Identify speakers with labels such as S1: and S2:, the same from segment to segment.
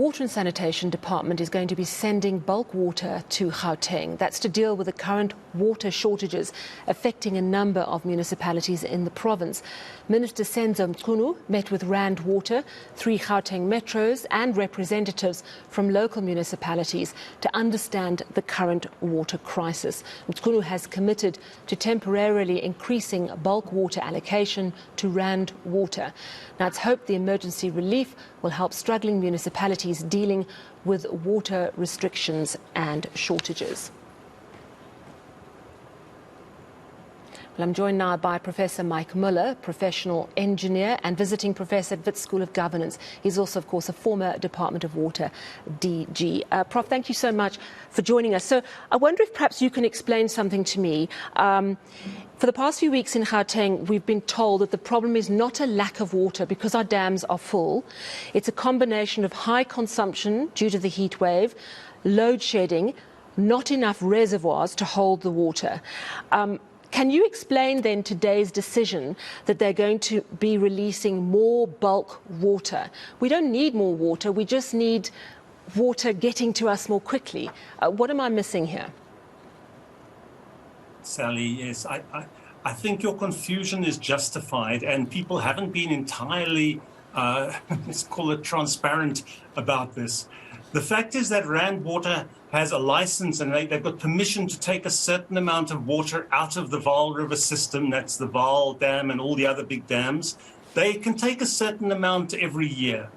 S1: Water and Sanitation Department is going to be sending bulk water to Gauteng. That's to deal with the current water shortages affecting a number of municipalities in the province. Minister Senzo Mchunu met with Randwater, 3 Gauteng metros and representatives from local municipalities to understand the current water crisis. Mchunu has committed to temporarily increasing bulk water allocation to Randwater. Now, it's hoped the emergency relief will help struggling municipalities dealing with water restrictions and shortages. Well, I'm joined now by Professor Mike Muller, professional engineer and visiting professor at Wits School of Governance. He's also, of course, a former Department of Water DG. Prof, thank you so much for joining us. So I wonder if perhaps you can explain something to me. For the past few weeks in Gauteng, we've been told that the problem is not a lack of water because our dams are full. It's a combination of high consumption due to the heat wave, load shedding, not enough reservoirs to hold the water. Can you explain then today's decision that they're going to be releasing more bulk water? We don't need more water, we just need water getting to us more quickly. What am I missing here?
S2: Sally, yes, I think your confusion is justified and people haven't been entirely, let's call it transparent about this. The fact is that Randwater has a license and they've got permission to take a certain amount of water out of the Vaal River system. That's the Vaal Dam and all the other big dams. They can take a certain amount every year.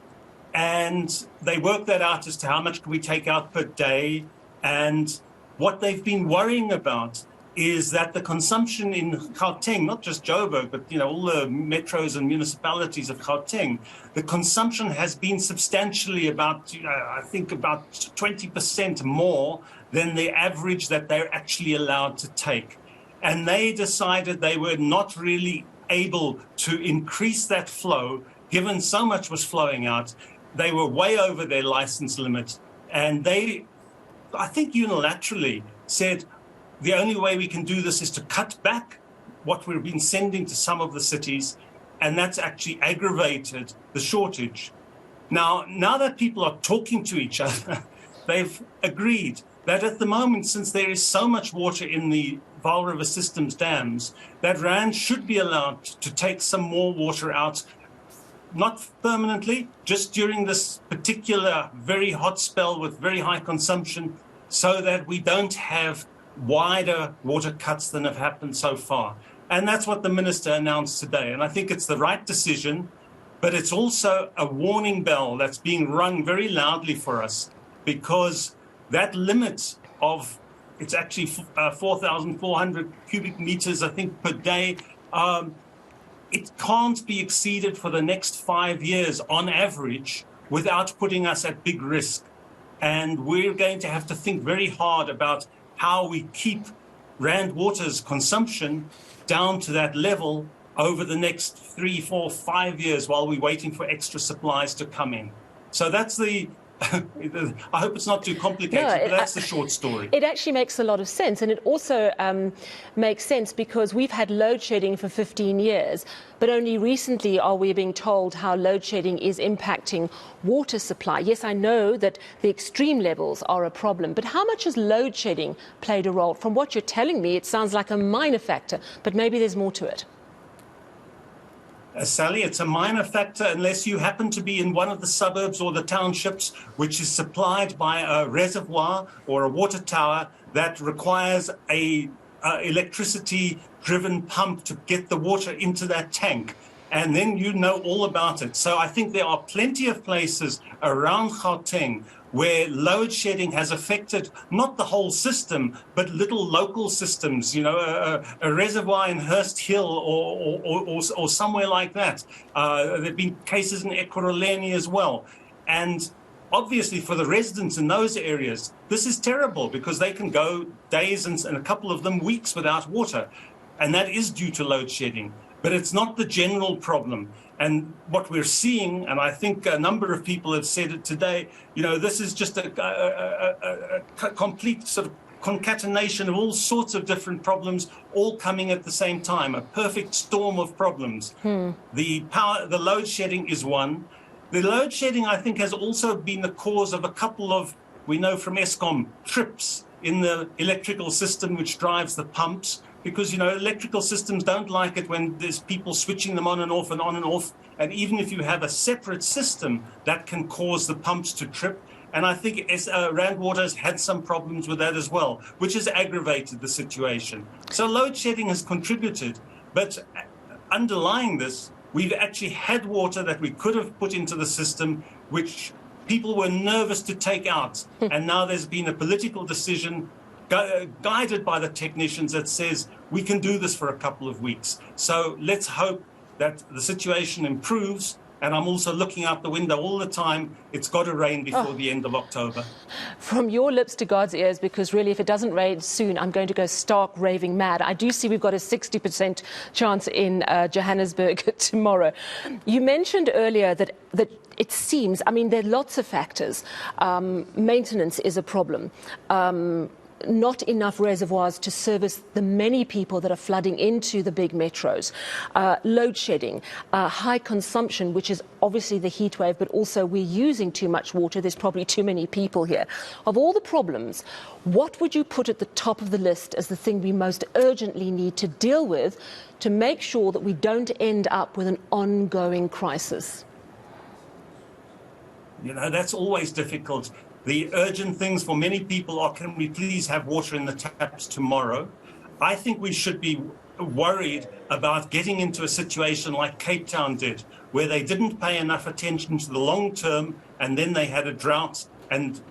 S2: And they work that out as to how much can we take out per day. And what they've been worrying about is that the consumption in Gauteng, not just Joburg, but all the metros and municipalities of Gauteng, the consumption has been substantially about, I think about 20% more than the average that they're actually allowed to take. And they decided they were not really able to increase that flow, given so much was flowing out. They were way over their license limit. And they, I think unilaterally said, the only way we can do this is to cut back what we've been sending to some of the cities, and that's actually aggravated the shortage. Now that people are talking to each other, they've agreed that at the moment, since there is so much water in the Vaal River system's dams, that Rand should be allowed to take some more water out, not permanently, just during this particular very hot spell with very high consumption, so that we don't have wider water cuts than have happened so far. And that's what the minister announced today. And I think it's the right decision, but it's also a warning bell that's being rung very loudly for us, because that limit of, it's actually 4,400 cubic meters, I think, per day, it can't be exceeded for the next 5 years on average without putting us at big risk. And we're going to have to think very hard about how we keep Randwater's consumption down to that level over the next 3, 4, 5 years while we're waiting for extra supplies to come in. So that's the, I hope it's not too complicated, but that's the short story.
S1: It actually makes a lot of sense, and it also makes sense because we've had load shedding for 15 years, but only recently are we being told how load shedding is impacting water supply. Yes, I know that the extreme levels are a problem, but how much has load shedding played a role? From what you're telling me, it sounds like a minor factor, but maybe there's more to it.
S2: Sally, it's a minor factor unless you happen to be in one of the suburbs or the townships which is supplied by a reservoir or a water tower that requires a electricity-driven pump to get the water into that tank. And then you know all about it. So I think there are plenty of places around Gauteng where load shedding has affected not the whole system, but little local systems, a reservoir in Hurst Hill or somewhere like that. There have been cases in Ekurhuleni as well. And obviously for the residents in those areas, this is terrible because they can go days and a couple of them weeks without water. And that is due to load shedding. But it's not the general problem. And what we're seeing, and I think a number of people have said it today, this is just a complete sort of concatenation of all sorts of different problems, all coming at the same time, a perfect storm of problems. The load shedding is one. The load shedding, I think, has also been the cause of a couple of, we know from Eskom, trips in the electrical system which drives the pumps, because, electrical systems don't like it when there's people switching them on and off and on and off. And even if you have a separate system, that can cause the pumps to trip. And I think Randwater has had some problems with that as well, which has aggravated the situation. So load shedding has contributed, but underlying this, we've actually had water that we could have put into the system, which people were nervous to take out. And now there's been a political decision guided by the technicians that says we can do this for a couple of weeks. So let's hope that the situation improves. And I'm also looking out the window all the time. It's got to rain before the end of October.
S1: From your lips to God's ears, because really, if it doesn't rain soon, I'm going to go stark raving mad. I do see we've got a 60% chance in Johannesburg tomorrow. You mentioned earlier that it seems, there are lots of factors. Maintenance is a problem. Not enough reservoirs to service the many people that are flooding into the big metros, load shedding, high consumption, which is obviously the heat wave, but also we're using too much water. There's probably too many people here. Of all the problems, what would you put at the top of the list as the thing we most urgently need to deal with to make sure that we don't end up with an ongoing crisis?
S2: That's always difficult. The urgent things for many people are, can we please have water in the taps tomorrow? I think we should be worried about getting into a situation like Cape Town did, where they didn't pay enough attention to the long term, and then they had a drought, and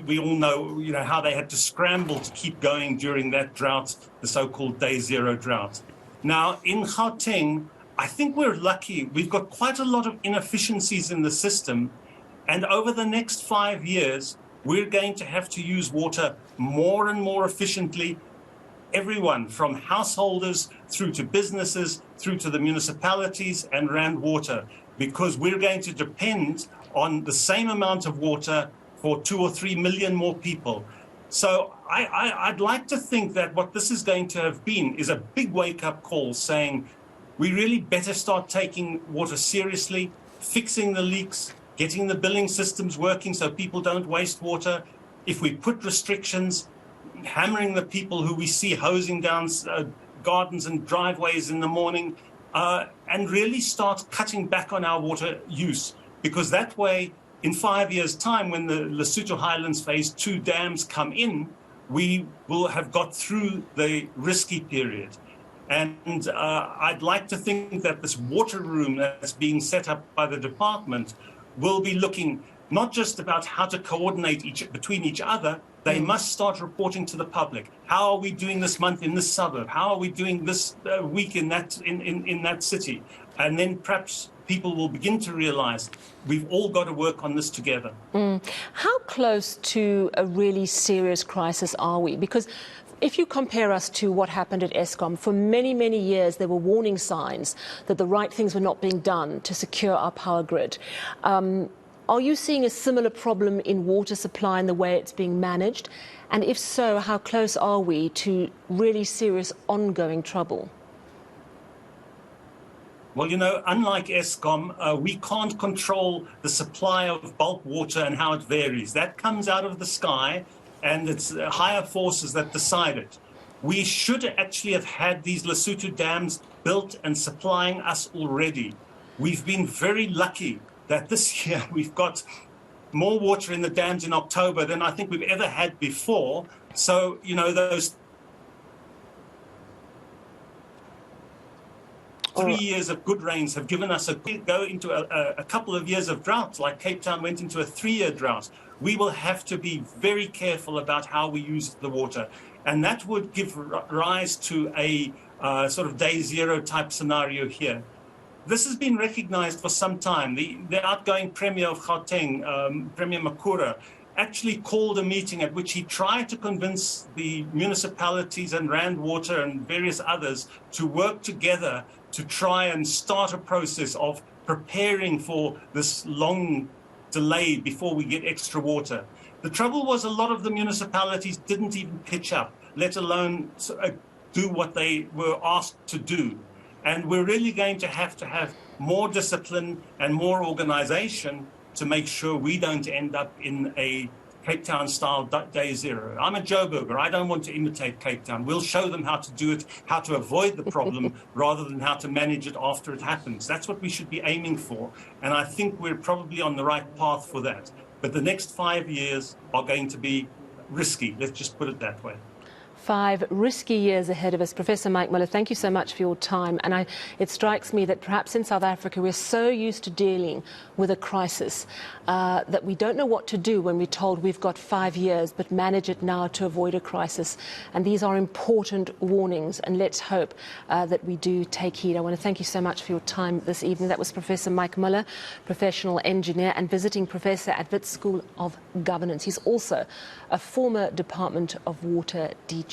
S2: we all know, how they had to scramble to keep going during that drought, the so-called day zero drought. Now, in Gauteng, I think we're lucky. We've got quite a lot of inefficiencies in the system. And over the next 5 years, we're going to have to use water more and more efficiently. Everyone from householders through to businesses, through to the municipalities and Randwater, because we're going to depend on the same amount of water for 2 or 3 million more people. So I'd like to think that what this is going to have been is a big wake-up call saying we really better start taking water seriously, fixing the leaks, getting the billing systems working so people don't waste water. If we put restrictions, hammering the people who we see hosing down gardens and driveways in the morning, and really start cutting back on our water use. Because that way, in 5 years' time, when the Lesotho Highlands Phase 2 dams come in, we will have got through the risky period. And I'd like to think that this water room that's being set up by the department will be looking not just about how to coordinate between each other. They must start reporting to the public. How are we doing this month in this suburb? How are we doing this week in that city? And then perhaps people will begin to realize we've all got to work on this together.
S1: How close to a really serious crisis are we? Because if you compare us to what happened at Eskom, for many, many years there were warning signs that the right things were not being done to secure our power grid. Are you seeing a similar problem in water supply and the way it's being managed? And if so, how close are we to really serious ongoing trouble?
S2: Well, unlike Eskom, we can't control the supply of bulk water and how it varies. That comes out of the sky, and it's higher forces that decide it. We should actually have had these Lesotho dams built and supplying us already. We've been very lucky that this year we've got more water in the dams in October than I think we've ever had before. So, those 3 years of good rains have given us go into a couple of years of drought, like Cape Town went into a 3-year drought. We will have to be very careful about how we use the water. And that would give rise to a sort of day zero type scenario here. This has been recognized for some time. The outgoing Premier of Gauteng, Premier Makura, actually called a meeting at which he tried to convince the municipalities and Randwater and various others to work together to try and start a process of preparing for this long delay before we get extra water. The trouble was a lot of the municipalities didn't even pitch up, let alone do what they were asked to do. And we're really going to have more discipline and more organization to make sure we don't end up in a Cape Town style day zero. I'm a Joburger. I don't want to imitate Cape Town. We'll show them how to do it, how to avoid the problem rather than how to manage it after it happens. That's what we should be aiming for. And I think we're probably on the right path for that. But the next 5 years are going to be risky. Let's just put it that way.
S1: 5 risky years ahead of us. Professor Mike Muller, thank you so much for your time. And it strikes me that perhaps in South Africa we're so used to dealing with a crisis that we don't know what to do when we're told we've got 5 years, but manage it now to avoid a crisis. And these are important warnings, and let's hope that we do take heed. I want to thank you so much for your time this evening. That was Professor Mike Muller, professional engineer and visiting professor at Wits School of Governance. He's also a former Department of Water DG.